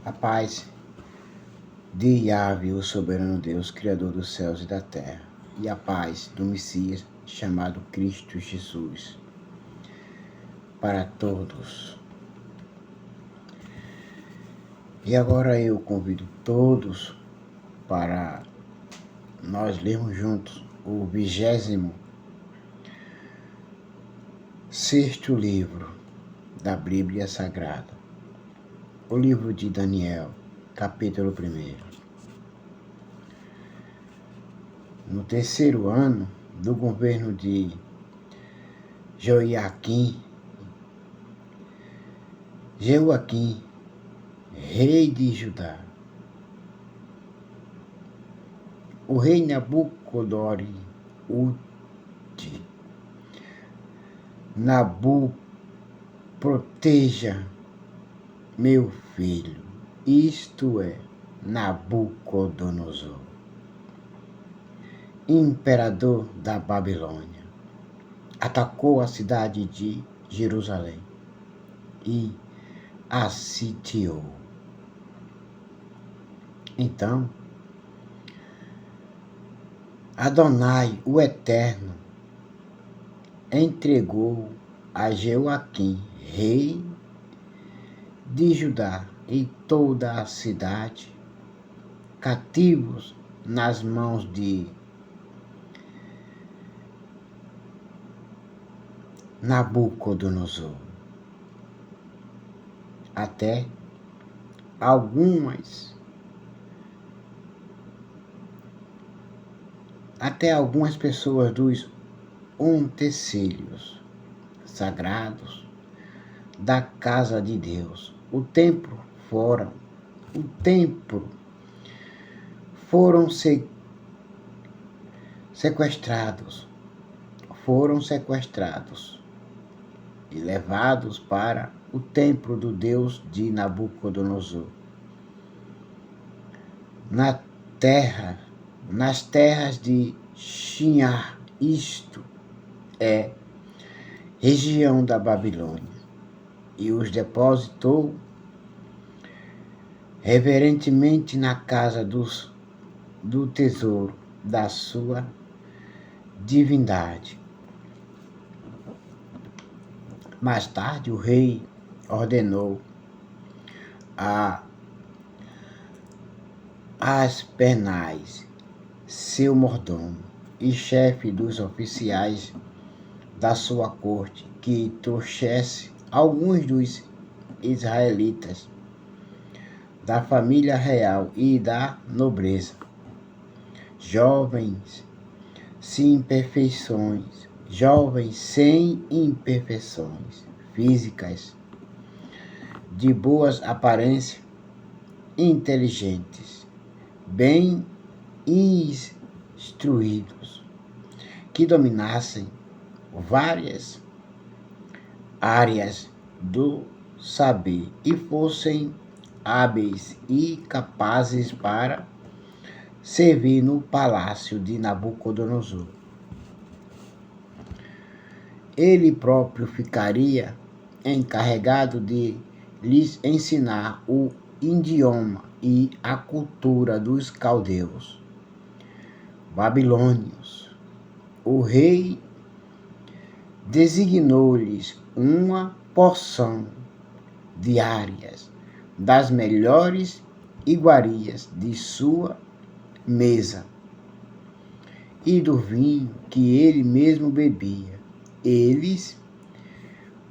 A paz de Yahvé, o soberano Deus, Criador dos céus e da terra, e a paz do Messias, chamado Cristo Jesus, para todos. E agora eu convido todos para nós lermos juntos o 26º livro da Bíblia Sagrada, o livro de Daniel, capítulo 1. No terceiro ano do governo de Jeoaquim, rei de Judá, o rei Nabucodonosor, proteja meu filho, isto é, Nabucodonosor, imperador da Babilônia, atacou a cidade de Jerusalém e a sitiou. Então, Adonai, o Eterno, entregou a Jeoaquim, rei de Judá, e toda a cidade, cativos nas mãos de Nabucodonosor. Até algumas pessoas dos utensílios sagrados da casa de Deus. O templo foram sequestrados e levados para o templo do Deus de Nabucodonosor. Nas terras de Shinar, isto é, região da Babilônia, e os depositou reverentemente na casa do tesouro da sua divindade. Mais tarde, o rei ordenou a Aspenaz, seu mordomo e chefe dos oficiais da sua corte, que trouxesse alguns dos israelitas da família real e da nobreza, jovens sem imperfeições físicas, de boas aparências, inteligentes, bem instruídos, que dominassem várias áreas do saber e fossem hábeis e capazes para servir no palácio de Nabucodonosor. Ele próprio ficaria encarregado de lhes ensinar o idioma e a cultura dos caldeus babilônios. O rei designou-lhes uma porção diária das melhores iguarias de sua mesa e do vinho que ele mesmo bebia. Eles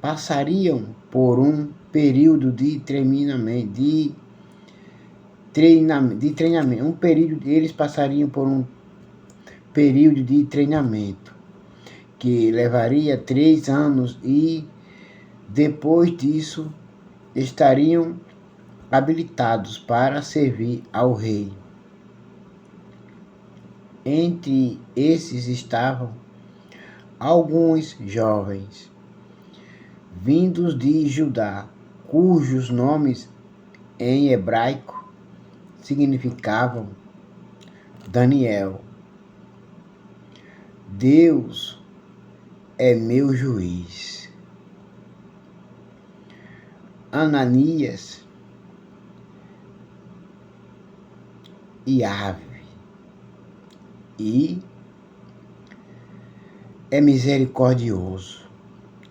passariam por um período de treinamento, que levaria 3 anos e depois disso estariam habilitados para servir ao rei. Entre esses estavam alguns jovens vindos de Judá, cujos nomes em hebraico significavam Daniel, Deus é meu juiz, Ananias, Yahvé, e é misericordioso.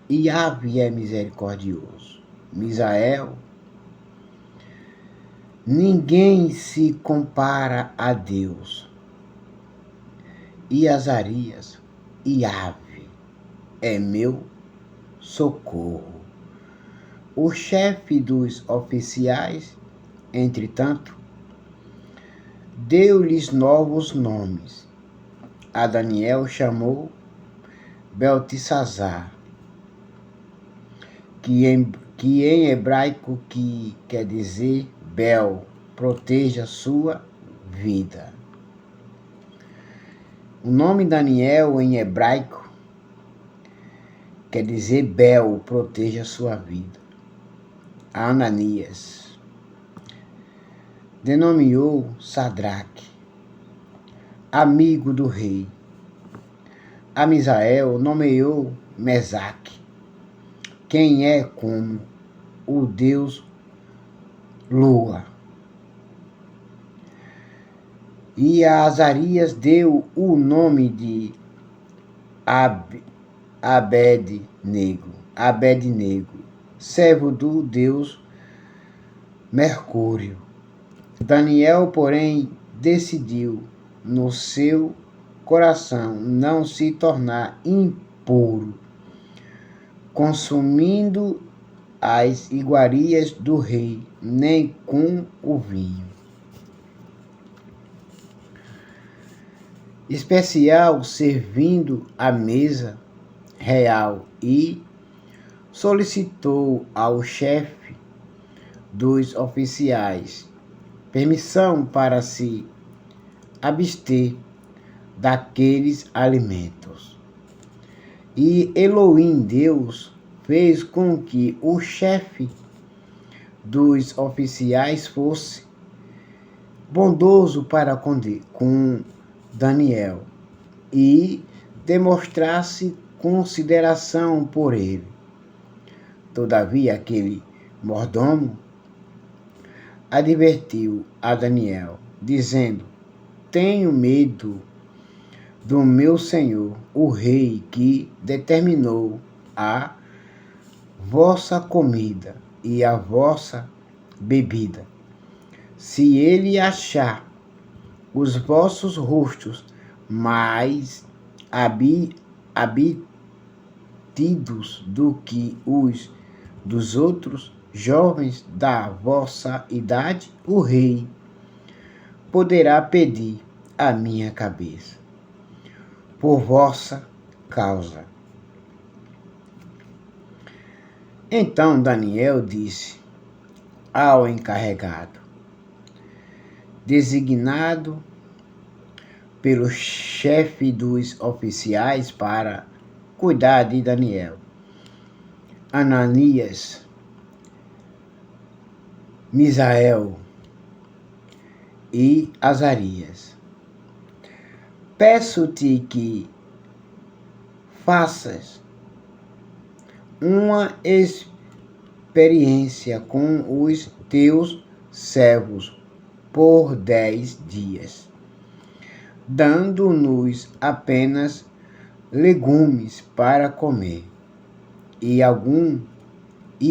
Yahvé é misericordioso. Misael, ninguém se compara a Deus. E Azarias, Yahvé é meu socorro. O chefe dos oficiais, entretanto, deu-lhes novos nomes. A Daniel chamou Beltesazar, que em hebraico quer dizer Bel, proteja sua vida. O nome Daniel em hebraico quer dizer Bel, proteja sua vida. A Ananias denominou Sadraque, amigo do rei. A Misael nomeou Mesaque, quem é como o deus Lua. E a Azarias deu o nome de Abed-nego, servo do deus Mercúrio. Daniel, porém, decidiu no seu coração não se tornar impuro, consumindo as iguarias do rei, nem com o vinho. Especial servindo à mesa real, e solicitou ao chefe dos oficiais permissão para se abster daqueles alimentos. E Elohim, Deus, fez com que o chefe dos oficiais fosse bondoso para com Daniel e demonstrasse consideração por ele. Todavia, aquele mordomo advertiu a Daniel, dizendo: tenho medo do meu senhor, o rei, que determinou a vossa comida e a vossa bebida. Se ele achar os vossos rostos mais abatidos do que os dos outros jovens da vossa idade, o rei poderá pedir a minha cabeça por vossa causa. Então Daniel disse ao encarregado, designado pelo chefe dos oficiais para cuidar de Daniel, Ananias, Misael e Azarias: peço-te que faças uma experiência com os teus servos por 10 dias, dando-nos apenas legumes para comer e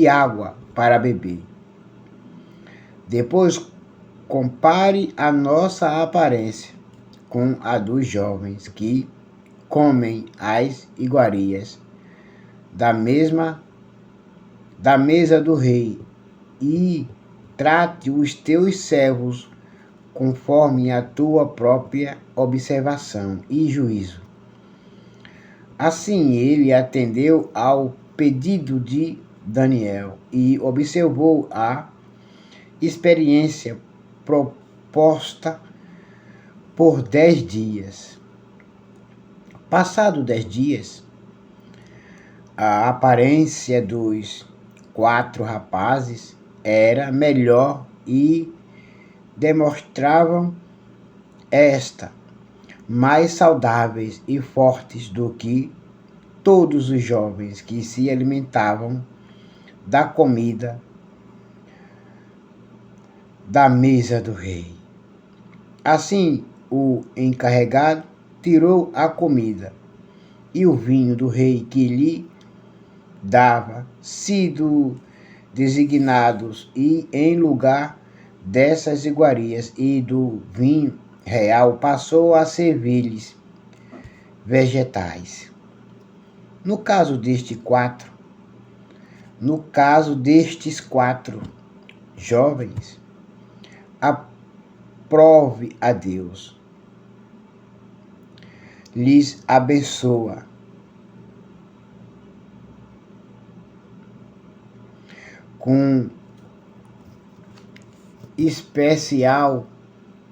água para beber. Depois compare a nossa aparência com a dos jovens que comem as iguarias da mesa do rei, e trate os teus servos conforme a tua própria observação e juízo. Assim ele atendeu ao pedido de Daniel e observou a experiência proposta por 10 dias. Passado 10 dias, a aparência dos 4 rapazes era melhor e demonstravam mais saudáveis e fortes do que todos os jovens que se alimentavam da comida da mesa do rei. Assim o encarregado tirou a comida e o vinho do rei que lhe dava sido designados, e em lugar dessas iguarias e do vinho real passou a servir-lhes vegetais. No caso destes quatro jovens, aprove a Deus, lhes abençoa com especial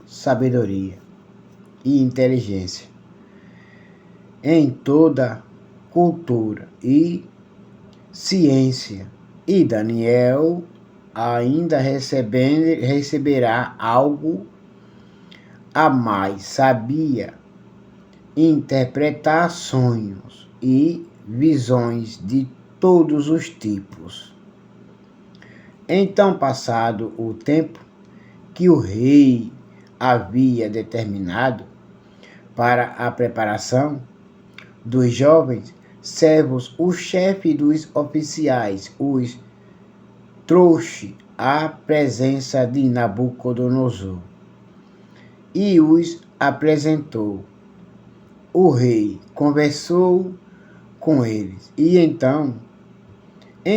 sabedoria e inteligência em toda cultura e ciência. E Daniel ainda receberá algo a mais. Sabia interpretar sonhos e visões de todos os tipos. Então, passado o tempo que o rei havia determinado para a preparação dos jovens servos, o chefe dos oficiais os trouxe à presença de Nabucodonosor e os apresentou. O rei conversou com eles e então não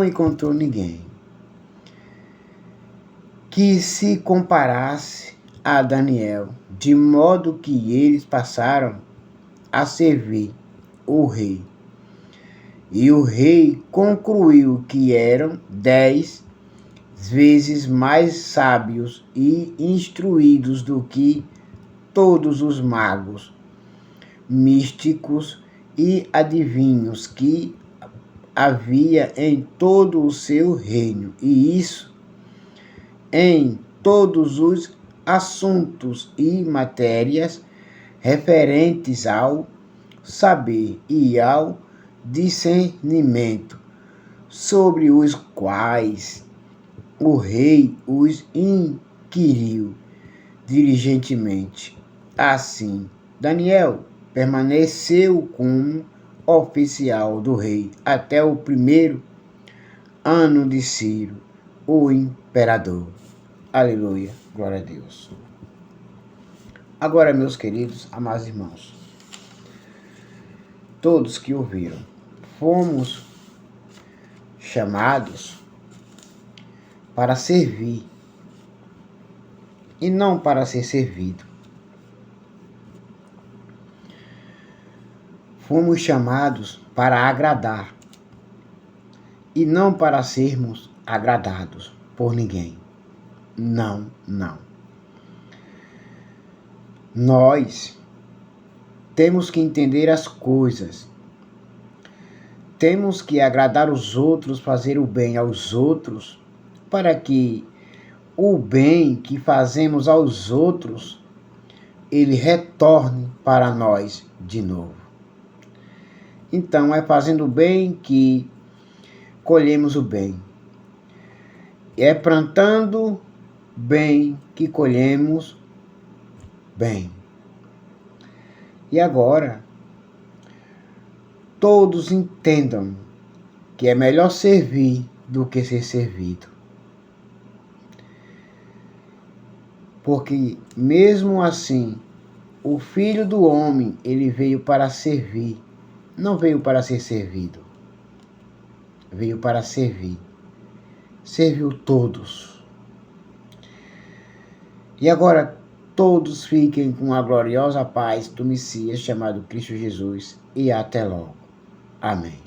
encontrou ninguém que se comparasse a Daniel, de modo que eles passaram a servir o rei. E o rei concluiu que eram 10 vezes mais sábios e instruídos do que todos os magos, místicos e adivinhos que havia em todo o seu reino, e isso em todos os assuntos e matérias referentes ao saber e ao discernimento, sobre os quais o rei os inquiriu diligentemente. Assim, Daniel permaneceu como oficial do rei até o 1º ano de Ciro, o imperador. Aleluia, glória a Deus. Agora, meus queridos, amados irmãos, todos que ouviram, fomos chamados para servir e não para ser servido. Fomos chamados para agradar e não para sermos agradados por ninguém. Não. Nós temos que entender as coisas. Temos que agradar os outros, fazer o bem aos outros, para que o bem que fazemos aos outros, ele retorne para nós de novo. Então, é fazendo o bem que colhemos o bem. É plantando bem que colhemos bem. E agora, todos entendam que é melhor servir do que ser servido. Porque mesmo assim, o Filho do Homem, ele veio para servir, não veio para ser servido. Veio para servir. Serviu todos. E agora todos fiquem com a gloriosa paz do Messias chamado Cristo Jesus, e até logo. Amém.